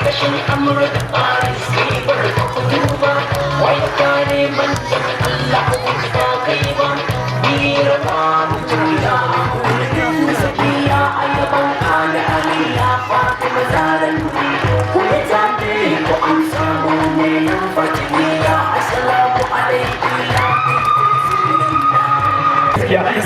kashin amurka paris ribar ka duba wai kare manzan allah ba kai ba bira na mutula sakiya ayaban ala aliya fatima zaran ku ya zabe ko an samu ne yan fatiliya assalamu alaikum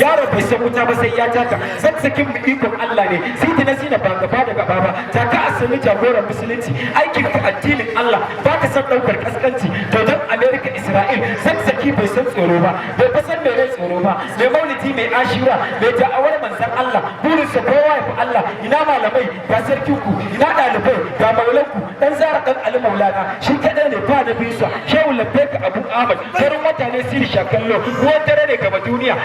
yaron bai san wuta ba sai ya taka saksakin mu ikon Allah ne sai na sina ba gaba da gaba ba taka asali jagoran musulunci aikin ka addinin Allah ba ka san daukar kaskanci to dan America Israel saksaki bai san tsoro ba bai fa san mere tsoro ba mai maulidi mai ashura mai da'awar manzon Allah burin sa kowa ya fi Allah ina malamai ga sarkin ku ina dalibai ga maulan ku dan zara dan Ali Maulana shi kadai ne fa da bisa shehu labbeka Abu Ahmad garin mutane sirri shakallo ruwan dare ne gaba duniya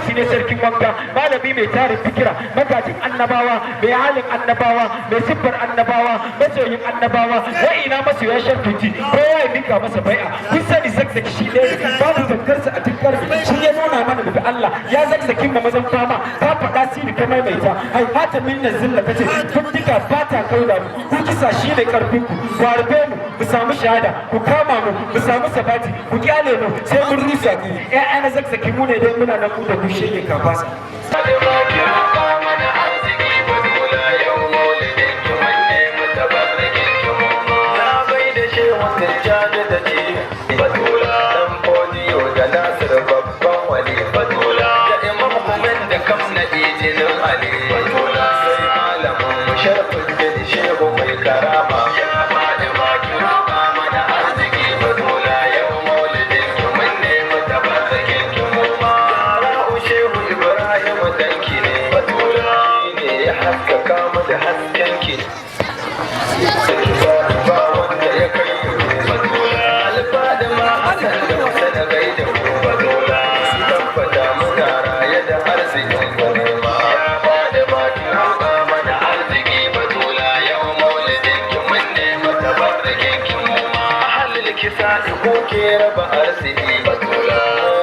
shi ne sarkin wanka malami mai tarin fikira magajin annabawa mai halin annabawa mai siffar annabawa masoyin annabawa wai ina masoyan sharfuti kowa ya mika masa bai'a kun sani zakzaki shi ne babu zankarsa a duk karfi shi ya nuna mana daga Allah ya zakzakin mu mazan fama ta faɗa sini ka maimaita ai hata minna zilla kace kun duka ba ta kauda mu ku kisa shi ne karfin ku warbe mu samu shahada ku kama mu samu sabati ku kyale mu sai mun rusa ku ƴaƴa na zakzaki mu ne dai muna nan mu da kushe ne ka fasa raba arziki batula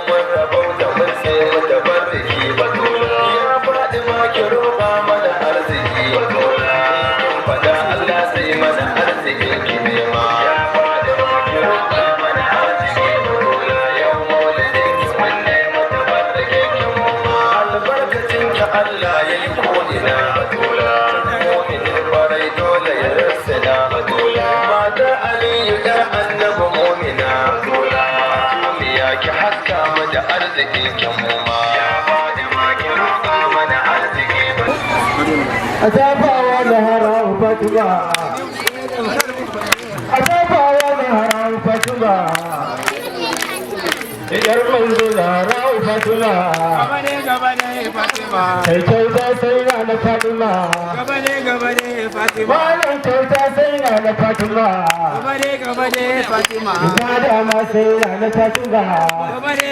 mun rabauta mun sai mata barziki batula ya faɗi ma ki roƙa mana arziki batula kin faɗa Allah sai mana arziki ki nema ya faɗi ma ki roƙa mana arziki batula yau maulidin ki mun nema tabarrake ki mu albarkacin ki Allah yayi ko'ina batula mu'minin barai dole ya rassana batula mata Aliyu da annabi mu'mina ki haska mu da arziki kin mu ma ya faɗi ma ki roƙa mana arziki azabawa da haramu fatima azabawa da haramu fatima idan manzo da haramu fatima gabane fatima kai kyauta sai na fatima gabane fatima malam kyauta sai na fatima gabane fatima ibada ma sai na fatima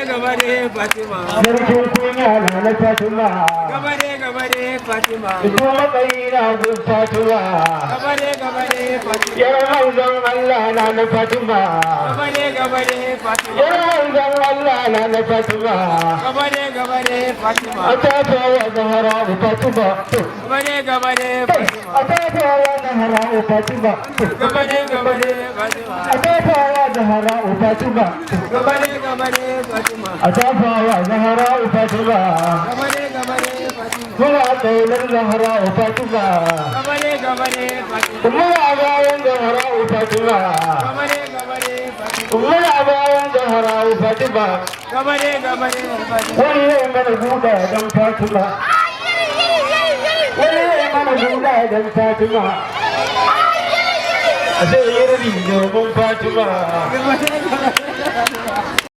gabane fatima sarkin kunya na fatima gabane fatima ko makai na gun fatima gabane fatima ya manzon Allah na fatima gabane fatima ya manzon Allah na fatima gabane fatima atafa wa zahra fatima gabane fatima atafa wa zahra fatima gabane fatima atafa wa zahra fatima gabane fatima atafa wa zahra fatima gabane fatima kuma kaunar zahra fatima gabane fatima kuma bayan zahra fatima gabane fatima kuma bayan zahra fatima gabane fatima wani ne mana buɗa don fatima wani ne mana buɗa don fatima a zai yi rabi domin fatima